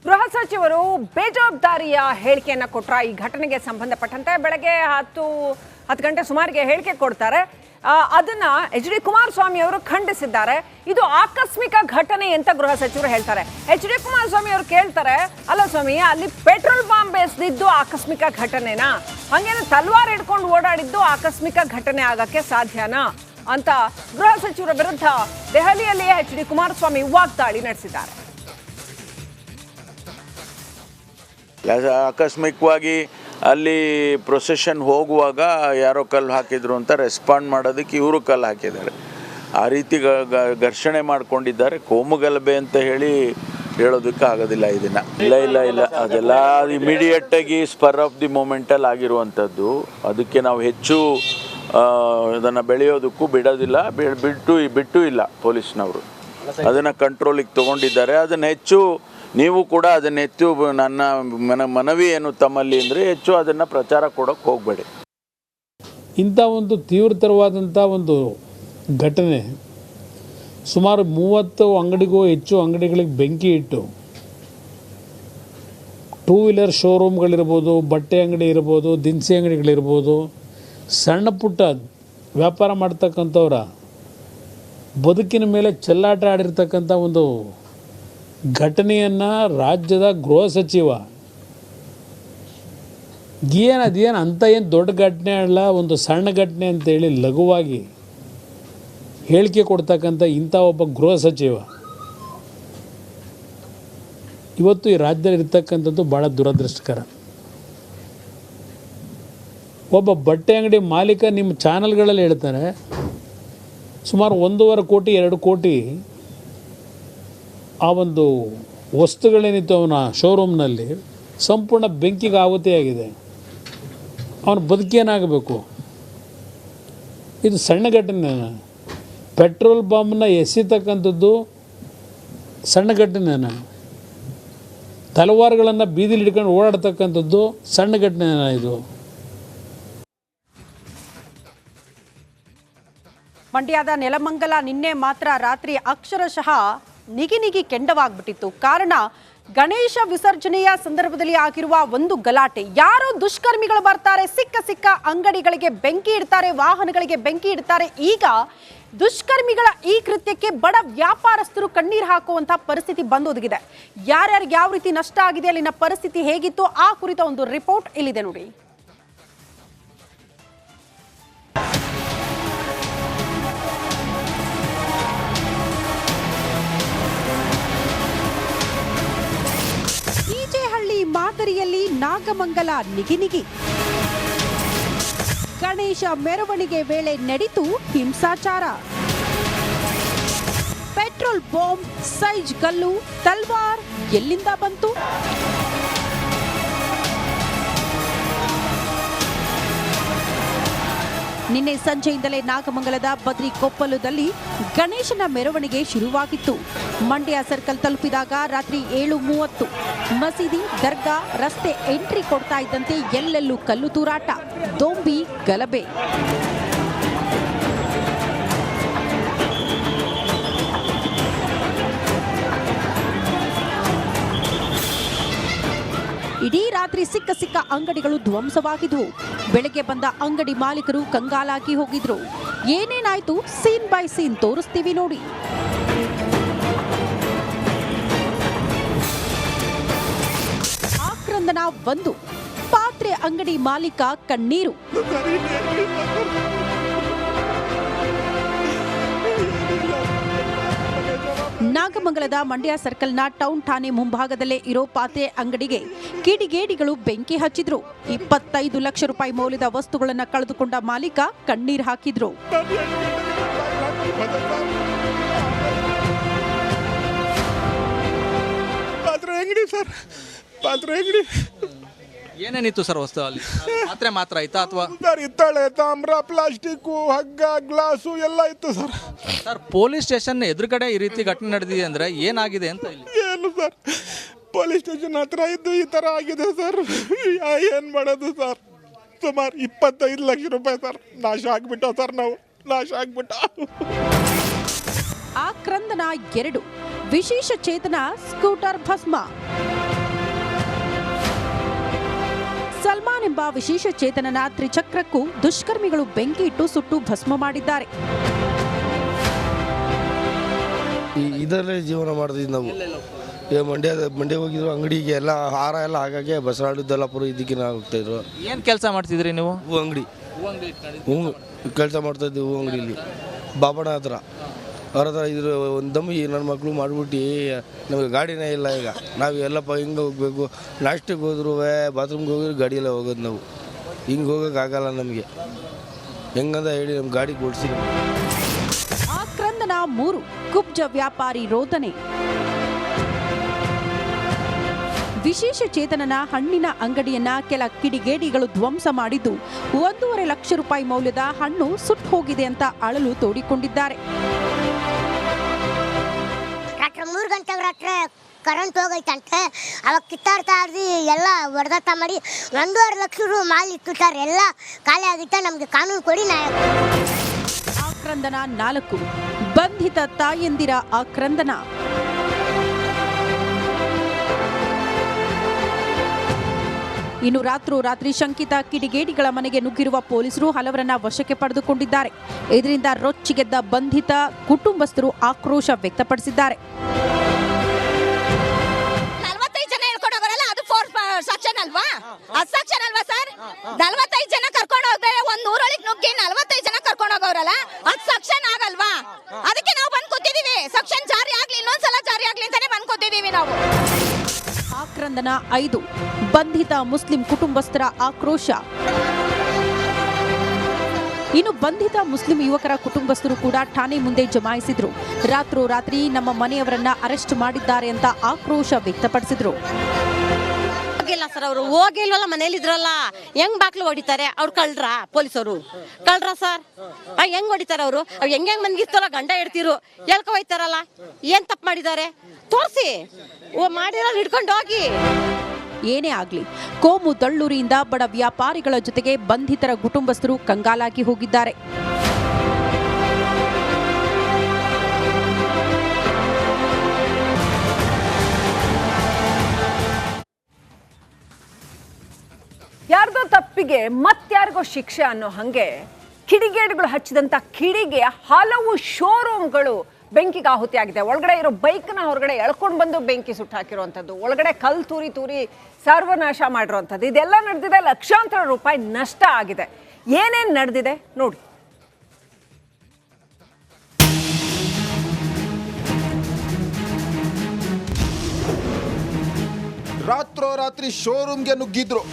ಗೃಹ ಸಚಿವರು ಬೇಜವಾಬ್ದಾರಿಯ ಹೇಳಿಕೆಯನ್ನು ಕೊಟ್ರ ಈ ಘಟನೆಗೆ ಸಂಬಂಧಪಟ್ಟಂತೆ ಬೆಳಗ್ಗೆ 10 ಗಂಟೆ ಸುಮಾರಿಗೆ ಹೇಳಿಕೆ ಕೊಡ್ತಾರೆ. ಅದನ್ನ ಎಚ್.ಡಿ. ಕುಮಾರಸ್ವಾಮಿ ಅವರು ಖಂಡಿಸಿದ್ದಾರೆ. ಇದು ಆಕಸ್ಮಿಕ ಘಟನೆ ಅಂತ ಗೃಹ ಸಚಿವರು ಹೇಳ್ತಾರೆ. ಎಚ್.ಡಿ. ಕುಮಾರಸ್ವಾಮಿ ಅವರು ಕೇಳ್ತಾರೆ, ಅಲ್ಲ ಸ್ವಾಮಿ, ಅಲ್ಲಿ ಪೆಟ್ರೋಲ್ ಬಾಂಬ್ ಎಸೆದಿದ್ದು ಆಕಸ್ಮಿಕ ಘಟನೆನಾ? ಹಂಗೇನೆ ತಲ್ವಾರ್ ಹಿಡ್ಕೊಂಡು ಓಡಾಡಿದ್ದು ಆಕಸ್ಮಿಕ ಘಟನೆ ಆಗಕ್ಕೆ ಸಾಧ್ಯನಾ ಅಂತ ಗೃಹ ಸಚಿವರ ವಿರುದ್ಧ ದೆಹಲಿಯಲ್ಲಿ ಎಚ್.ಡಿ. ಕುಮಾರಸ್ವಾಮಿ ವಾಗ್ದಾಳಿ ನಡೆಸಿದ್ದಾರೆ. ಆಕಸ್ಮಿಕವಾಗಿ ಅಲ್ಲಿ ಪ್ರೊಸೆಷನ್ ಹೋಗುವಾಗ ಯಾರೋ ಕಲ್ಲು ಹಾಕಿದ್ರು ಅಂತ ರೆಸ್ಪಾಂಡ್ ಮಾಡೋದಕ್ಕೆ ಇವರು ಕಲ್ಲು ಹಾಕಿದ್ದಾರೆ. ಆ ರೀತಿ ಘರ್ಷಣೆ ಮಾಡ್ಕೊಂಡಿದ್ದಾರೆ. ಕೋಮುಗಲಭೆ ಅಂತ ಹೇಳೋದಕ್ಕೆ ಆಗೋದಿಲ್ಲ ಇದನ್ನು. ಇಲ್ಲ ಅದೆಲ್ಲ ಇಮಿಡಿಯೇಟಾಗಿ ಸ್ಪರ್ ಆಫ್ ದಿ ಮೂಮೆಂಟಲ್ಲಿ ಆಗಿರುವಂಥದ್ದು. ಅದಕ್ಕೆ ನಾವು ಹೆಚ್ಚು ಅದನ್ನು ಬೆಳೆಯೋದಕ್ಕೂ ಬಿಡೋದಿಲ್ಲ, ಬಿಟ್ಟು ಇಲ್ಲ. ಪೊಲೀಸ್ನವರು ಅದನ್ನು ಕಂಟ್ರೋಲಿಗೆ ತೊಗೊಂಡಿದ್ದಾರೆ. ಅದನ್ನು ಹೆಚ್ಚು ನೀವು ಕೂಡ ಅದನ್ನು ಹೆಚ್ಚು ನನ್ನ ಮನವಿ ಏನು ತಮ್ಮಲ್ಲಿ ಅಂದರೆ ಹೆಚ್ಚು ಅದನ್ನು ಪ್ರಚಾರ ಕೊಡೋಕ್ಕೆ ಹೋಗಬೇಡಿ. ಇಂಥ ಒಂದು ತೀವ್ರತರವಾದಂಥ ಒಂದು ಘಟನೆ, ಸುಮಾರು 30 ಅಂಗಡಿಗೂ ಹೆಚ್ಚು ಅಂಗಡಿಗಳಿಗೆ ಬೆಂಕಿ ಇಟ್ಟು, 2 ವೀಲರ್ ಶೋರೂಮ್ಗಳಿರ್ಬೋದು, ಬಟ್ಟೆ ಅಂಗಡಿ ಇರ್ಬೋದು, ದಿನಸಿ ಅಂಗಡಿಗಳಿರ್ಬೋದು, ಸಣ್ಣ ಪುಟ್ಟ ವ್ಯಾಪಾರ ಮಾಡ್ತಕ್ಕಂಥವ್ರ ಬದುಕಿನ ಮೇಲೆ ಚೆಲ್ಲಾಟ ಆಡಿರ್ತಕ್ಕಂಥ ಒಂದು ಘಟನೆಯನ್ನು ರಾಜ್ಯದ ಗೃಹ ಸಚಿವ ಅದೇನು ಅಂತ ಏನು ದೊಡ್ಡ ಘಟನೆ ಅಲ್ಲ, ಒಂದು ಸಣ್ಣ ಘಟನೆ ಅಂತೇಳಿ ಲಘುವಾಗಿ ಹೇಳಿಕೆ ಕೊಡ್ತಕ್ಕಂಥ ಇಂಥ ಒಬ್ಬ ಗೃಹ ಸಚಿವ ಇವತ್ತು ಈ ರಾಜ್ಯದಲ್ಲಿ ಇರ್ತಕ್ಕಂಥದ್ದು ಭಾಳ ದುರದೃಷ್ಟಕರ. ಒಬ್ಬ ಬಟ್ಟೆ ಅಂಗಡಿ ಮಾಲೀಕ ನಿಮ್ಮ ಚಾನಲ್ಗಳಲ್ಲಿ ಹೇಳ್ತಾರೆ, ಸುಮಾರು 1.5 ಕೋಟಿ 2 ಕೋಟಿ ಆ ಒಂದು ವಸ್ತುಗಳೇನಿತ್ತು ಅವನ ಶೋರೂಮ್ನಲ್ಲಿ ಸಂಪೂರ್ಣ ಬೆಂಕಿಗೆ ಆಹುತಿಯಾಗಿದೆ. ಅವನ ಬದುಕೇನಾಗಬೇಕು? ಇದು ಸಣ್ಣ ಘಟನೆ. ಪೆಟ್ರೋಲ್ ಬಾಂಬನ್ನ ಎಸೆತಕ್ಕಂಥದ್ದು ಸಣ್ಣ ಘಟನೆನ, ತಲವಾರುಗಳನ್ನು ಬೀದಿಲಿ ಹಿಡ್ಕೊಂಡು ಓಡಾಡ್ತಕ್ಕಂಥದ್ದು ಸಣ್ಣ ಘಟನೆನ. ಇದು ಮಂಡ್ಯದ ನೆಲಮಂಗಲ ನಿನ್ನೆ ಮಾತ್ರ ರಾತ್ರಿ ಅಕ್ಷರಶಃ ನಿಗಿ ಕೆಂಡವಾಗ್ಬಿಟ್ಟಿತ್ತು. ಕಾರಣ ಗಣೇಶ ವಿಸರ್ಜನೆಯ ಸಂದರ್ಭದಲ್ಲಿ ಆಗಿರುವ ಒಂದು ಗಲಾಟೆ. ಯಾರೋ ದುಷ್ಕರ್ಮಿಗಳು ಬರ್ತಾರೆ, ಸಿಕ್ಕ ಅಂಗಡಿಗಳಿಗೆ ಬೆಂಕಿ ಇಡ್ತಾರೆ, ವಾಹನಗಳಿಗೆ ಬೆಂಕಿ ಇಡ್ತಾರೆ. ಈಗ ದುಷ್ಕರ್ಮಿಗಳ ಈ ಕೃತ್ಯಕ್ಕೆ ಬಡ ವ್ಯಾಪಾರಸ್ಥರು ಕಣ್ಣೀರು ಹಾಕುವಂತ ಪರಿಸ್ಥಿತಿ ಬಂದೊದಗಿದೆ. ಯಾರ್ಯಾರಿಗೆ ಯಾವ ರೀತಿ ನಷ್ಟ ಆಗಿದೆ, ಅಲ್ಲಿನ ಪರಿಸ್ಥಿತಿ ಹೇಗಿತ್ತು, ಆ ಕುರಿತ ಒಂದು ರಿಪೋರ್ಟ್ ಇಲ್ಲಿದೆ ನೋಡಿ. ಮಾದರಿಯಲ್ಲಿ ನಾಗಮಂಗಲ ನಿಗಿ. ಗಣೇಶ ಮೆರವಣಿಗೆ ವೇಳೆ ನಡೆಯಿತು ಹಿಂಸಾಚಾರ. ಪೆಟ್ರೋಲ್ ಬಾಂಬ್, ಸೈಜ್ ಗಲ್ಲು, ತಲ್ವಾರ್ ಎಲ್ಲಿಂದ ಬಂತು? ನಿನ್ನೆ ಸಂಜೆಯಿಂದಲೇ ನಾಗಮಂಗಲದ ಬದ್ರಿ ಕೊಪ್ಪಲದಲ್ಲಿ ಗಣೇಶನ ಮೆರವಣಿಗೆ ಶುರುವಾಗಿತ್ತು. ಮಂಡ್ಯ ಸರ್ಕಲ್ ತಲುಪಿದಾಗ ರಾತ್ರಿ 7:30. ಮಸೀದಿ, ದರ್ಗಾ, ರಸ್ತೆ ಎಂಟ್ರಿ ಕೊಡ್ತಾ ಇದ್ದಂತೆ ಎಲ್ಲೆಲ್ಲೂ ಕಲ್ಲು ತೂರಾಟ, ದೊಂಬಿ, ಗಲಭೆ. ಇಡೀ ರಾತ್ರಿ ಸಿಕ್ಕ ಅಂಗಡಿಗಳು ಧ್ವಂಸವಾಗಿದ್ವು. ಬೆಳಗ್ಗೆ ಬಂದ ಅಂಗಡಿ ಮಾಲೀಕರು ಕಂಗಾಲಾಗಿ ಹೋಗಿದ್ರು. ಏನೇನಾಯ್ತು ಸೀನ್ ಬೈ ಸೀನ್ ತೋರಿಸ್ತೀವಿ ನೋಡಿ. ಆಕ್ರಂದನ 1, ಪಾತ್ರೆ ಅಂಗಡಿ ಮಾಲೀಕ ಕಣ್ಣೀರು. ನಾಗಮಂಗಲದ ಮಂಡ್ಯ ಸರ್ಕಲ್ನ ಟೌನ್ ಠಾಣೆ ಮುಂಭಾಗದಲ್ಲೇ ಇರೋ ಪಾತ್ರೆ ಅಂಗಡಿಗೆ ಕಿಡಿಗೇಡಿಗಳು ಬೆಂಕಿ ಹಚ್ಚಿದ್ರು. 25 ಲಕ್ಷ ರೂಪಾಯಿ ಮೌಲ್ಯದ ವಸ್ತುಗಳನ್ನು ಕಳೆದುಕೊಂಡ ಮಾಲೀಕ ಕಣ್ಣೀರು ಹಾಕಿದ್ರು. ಏನೇನಿತ್ತು ಸರ್ ವಸ್ತು? ಅಲ್ಲಿ ಪಾತ್ರೆ ಮಾತ್ರ ಆಯ್ತಾ ಅಥವಾ ಹಿತ್ತಾಳೆ, ತಾಮ್ರ, ಪ್ಲಾಸ್ಟಿಕ್, ಹಗ್ಗ, ಗ್ಲಾಸು ಎಲ್ಲ ಇತ್ತು ಸರ್. ಸರ್, ಪೊಲೀಸ್ ಸ್ಟೇಷನ್ ಎದುರುಗಡೆ ಈ ರೀತಿ ಘಟನೆ ನಡೆದಿದೆ ಅಂದ್ರೆ ಏನಾಗಿದೆ ಅಂತ? ಇಲ್ಲಿ ಏನು ಸರ್, ಪೊಲೀಸ್ ಸ್ಟೇಷನ್ ಹತ್ರ ಇದ್ದು ಈ ಥರ ಆಗಿದೆ ಸರ್. ಏನು ಮಾಡೋದು ಸರ್? ಸುಮಾರು 25 ಲಕ್ಷ ರೂಪಾಯಿ ಸರ್ ನಾಶ ಆಗ್ಬಿಟ್ಟು ಸರ್. ನಾವು ನಾಶ ಆಗ್ಬಿಟ್ಟ. ಆಕ್ರಂದನ 2, ವಿಶೇಷ ಚೇತನ ಸ್ಕೂಟರ್ ಭಸ್ಮ. ಸಲ್ಮಾನ್ ಎಂಬ ವಿಶೇಷ ಚೇತನನ ತ್ರಿಚಕ್ರಕ್ಕೂ ದುಷ್ಕರ್ಮಿಗಳು ಬೆಂಕಿ ಇಟ್ಟು ಸುಟ್ಟು ಭಸ್ಮ ಮಾಡಿದ್ದಾರೆ. ಇದರಲ್ಲೇ ಜೀವನ ಮಾಡ್ತಿದ್ವಿ ನಾವು. ಮಂಡ್ಯ ಹೋಗಿದ್ರು ಅಂಗಡಿಗೆ ಎಲ್ಲ ಹಾರ ಎಲ್ಲ ಹಾಗಾಗಿ ಬಸರಾಳು ಪುರ ಇದಕ್ಕೆ ನಾವು ಹೋಗ್ತಾಯಿದ್ರು. ಏನು ಕೆಲಸ ಮಾಡ್ತಿದ್ರಿ ನೀವು? ಹೂ ಅಂಗಡಿ ಕೆಲಸ ಮಾಡ್ತಾಯಿದ್ವಿ. ಹೂ ಅಂಗಡಿಯಲ್ಲಿ ಬಾಬಣ್ಣ ಹತ್ರ ಅವ್ರ ಹತ್ರ ಇದ್ರು. ಒಂದು ದಮ್ಮಿ ನನ್ನ ಮಕ್ಕಳು ಮಾಡಿಬಿಟ್ಟು ನಮಗೆ ಗಾಡಿನೇ ಇಲ್ಲ. ಈಗ ನಾವು ಎಲ್ಲಪ್ಪ ಹಿಂಗೆ ಹೋಗಬೇಕು, ನಾಷ್ಟಕ್ಕೆ ಹೋದ್ರು ಬಾತ್ರೂಮ್ಗೆ ಹೋಗಿದ್ರು ಗಾಡಿಯೆಲ್ಲ ಹೋಗೋದು ನಾವು. ಹಿಂಗೆ ಹೋಗೋಕ್ಕಾಗಲ್ಲ ನಮಗೆ. ಹೆಂಗಂತ ಹೇಳಿ ನಮ್ಮ ಗಾಡಿ ಕೊಡಿಸಿ. ಆಕ್ರಂದನ 3 ಕುಬ್ಜ ವ್ಯಾಪಾರಿ ರೋದನೆ. ವಿಶೇಷ ಚೇತನನ ಹಣ್ಣಿನ ಅಂಗಡಿಯನ್ನ ಕೆಲ ಕಿಡಿಗೇಡಿಗಳು ಧ್ವಂಸ ಮಾಡಿದ್ದು 1.5 ಲಕ್ಷ ರೂಪಾಯಿ ಮೌಲ್ಯದ ಹಣ್ಣು ಸುಟ್ಟು ಹೋಗಿದೆ ಅಂತ ಅಳಲು ತೋಡಿಕೊಂಡಿದ್ದಾರೆ. ರಾತ್ರಿ 3 ಗಂಟೆಗೆ ರಾತ್ರಿ ಕರೆಂಟ್ ಹೋಗೈತಂತೆ. ಅವಾಗ ಕಿತ್ತಾಡ್ತಾ ಇರ್ದು ಎಲ್ಲ ಹೊಡೆದಾಟ ಮಾಡಿ 1.5 ಲಕ್ಷ ರೂಪಾಯಿ ಮಾಲ್ ಇಟ್ಟಿರ್ತಾರೆ. ಎಲ್ಲ ಖಾಲಿ ಆಗಿತ್ತ. ನಮಗೆ ಕಾನೂನು ಕೊಡಿ ನ್ಯಾಯ. ಆಕ್ರಂದನ 4 ಬಂಧಿತ ತಾಯಂದಿರ ಆಕ್ರಂದನ. ಇನ್ನು ರಾತ್ರೋರಾತ್ರಿ ಶಂಕಿತ ಕಿಡಿಗೇಡಿಗಳ ಮನೆಗೆ ನುಗ್ಗಿರುವ ಪೊಲೀಸರು ಹಲವರನ್ನ ವಶಕ್ಕೆ ಪಡೆದುಕೊಂಡಿದ್ದಾರೆ. ಇದರಿಂದ ರೊಚ್ಚಿಗೆದ್ದ ಬಂಧಿತ ಕುಟುಂಬಸ್ಥರು ಆಕ್ರೋಶ ವ್ಯಕ್ತಪಡಿಸಿದ್ದಾರೆ. 45 ಜನ ಹೇಳ್ಕೊಂಡು ಹೋಗೋರಲ್ಲ, ಅದು 4 ಸೆಕ್ಷನ್ ಅಲ್ವಾ? ಅದು ಸೆಕ್ಷನ್ ಅಲ್ವಾ ಸರ್? 45 ಜನ ಕರ್ಕೊಂಡು ಹೋಗ್ತಾರೆ. ಒಂದು ಊರೊಳಗೆ ನುಗ್ಗಿ 45 ಜನ ಕರ್ಕೊಂಡು ಹೋಗೋರಲ್ಲ, ಅದು ಸೆಕ್ಷನ್ ಆಗಲ್ವಾ? ಅದಕ್ಕೆ ನಾವು ಬಂದು ಕೂತಿದೀವಿ. ಸೆಕ್ಷನ್ ಜಾರಿ ಆಗ್ಲಿ, ಇನ್ನೊಂದ್ಸಲ ಜಾರಿ ಆಗ್ಲಿ ಅಂತಾನೆ ಬಂದು ಕೂತಿದೀವಿ ನಾವು. ಆಕ್ರಂದನ 5 ಬಂಧಿತ ಮುಸ್ಲಿಂ ಕುಟುಂಬಸ್ಥರ ಆಕ್ರೋಶ. ಇನ್ನು ಬಂಧಿತ ಮುಸ್ಲಿಂ ಯುವಕರ ಕುಟುಂಬಸ್ಥರು ಕೂಡ ಠಾಣೆ ಮುಂದೆ ಜಮಾಯಿಸಿದ್ರು. ರಾತ್ರೋರಾತ್ರಿ ನಮ್ಮ ಮನೆಯವರನ್ನ ಅರೆಸ್ಟ್ ಮಾಡಿದ್ದಾರೆ ಅಂತ ಆಕ್ರೋಶ ವ್ಯಕ್ತಪಡಿಸಿದ್ರು. ಹೋಗಿಲ್ಲ ಸರ್, ಅವರು ಹೋಗಿಲ್ವಲ್ಲ, ಮನೇಲಿ ಇದ್ರಲ್ಲ. ಹೆಂಗ್ ಬಾಕ್ಲು ಹೊಡಿತಾರೆ ಅವ್ರು? ಕಳ್ರ ಪೊಲೀಸರು ಕಳ್ರ ಸರ್? ಹೆಂಗ್ ಹೊಡಿತಾರೆ ಅವರು? ಹೆಂಗ್ ಮನ್ಗಿರ್ತಲ್ಲ, ಗಂಡ ಹೇಳ್ತಿರು ಹೇಳ್ಕೊ ಹೋಯ್ತಾರಲ್ಲ. ಏನ್ ತಪ್ಪು ಮಾಡಿದ್ದಾರೆ ತೋರಿಸಿ, ಮಾಡಿರೋ ಹಿಡ್ಕೊಂಡು ಹೋಗಿ. ಏನೇ ಆಗ್ಲಿ, ಕೋಮು ದಳ್ಳೂರಿಯಿಂದ ಬಡ ವ್ಯಾಪಾರಿಗಳ ಜೊತೆಗೆ ಬಂಧಿತರ ಕುಟುಂಬಸ್ಥರು ಕಂಗಾಲಾಗಿ ಹೋಗಿದ್ದಾರೆ. ಯಾರ್ದೋ ತಪ್ಪಿಗೆ ಮತ್ಯಾರಿಗೋ ಶಿಕ್ಷೆ ಅನ್ನೋ ಹಂಗೆ ಕಿಡಿಗೇಡಿಗಳು ಹಚ್ಚಿದಂತ ಕಿಡಿಗೆ ಹಲವು ಶೋರೂಮ್ಗಳು ಬೆಂಕಿಗೆ ಆಹುತಿಯಾಗಿದೆ. ಒಳಗಡೆ ಇರೋ ಬೈಕ್ನ ಹೊರಗಡೆ ಎಳ್ಕೊಂಡು ಬಂದು ಬೆಂಕಿ ಸುಟ್ಟು ಹಾಕಿರುವಂಥದ್ದು, ಒಳಗಡೆ ಕಲ್ಲು ತೂರಿ ತೂರಿ ಸರ್ವನಾಶ ಮಾಡಿರುವಂಥದ್ದು, ಇದೆಲ್ಲ ನಡೆದಿದೆ. ಲಕ್ಷಾಂತರ ರೂಪಾಯಿ ನಷ್ಟ ಆಗಿದೆ. ಏನೇನು ನಡೆದಿದೆ ನೋಡಿ. ರಾತ್ರೋರಾತ್ರಿ ಶೋರೂಮ್ಗೆ ನುಗ್ಗಿದ್ರು.